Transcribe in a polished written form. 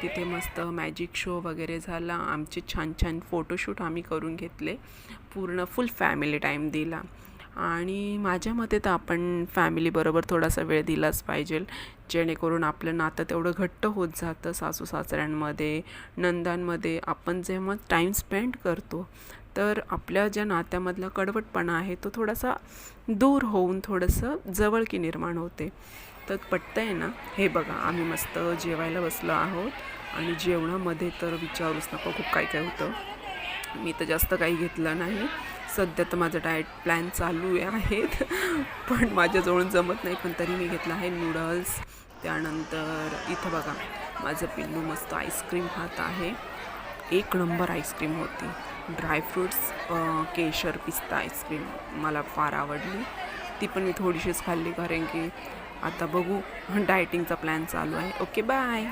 तिथे मस्त magic show वगैरे झाला. आमचे छान छान फोटोशूट आम्ही करून घेतले. पूर्ण फुल फॅमिली टाईम दिला. आणि माझ्या मते तर आपण फॅमिलीबरोबर थोडासा वेळ दिलाच पाहिजे, जेणेकरून आपलं नातं तेवढं घट्ट होत जातं. सासू सासऱ्यांमध्ये, नंदांमध्ये आपण जेव्हा टाईम स्पेंड करतो तर आपल्या ज्या नात्यामधला कडवटपणा आहे तो थोडासा दूर होऊन थोडंसं जवळकी निर्माण होते. तर पटतं आहे ना. हे बघा, आम्ही मस्त जेवायला बसलो आहोत आणि जेवणामध्ये तर विचारूच नका, खूप काय काय होतं. मी तर जास्त काही घेतलं नाही. सध्या तर माझं डाएट प्लॅन चालू आहेत पण माझ्याजवळून जमत नाही. पण तरी मी घेतलं आहे नूडल्स. त्यानंतर इथं बघा, माझं पिल्लू मस्त आईस्क्रीम खात आहे. एक नंबर आईस्क्रीम होती. ड्रायफ्रूट्स केशर पिस्ता आईस्क्रीम मला फार आवडली. ती पण मी थोडीशीच खाल्ली, कारण की आता बघू, डायटिंगचा प्लॅन चालू आहे. Okay, bye.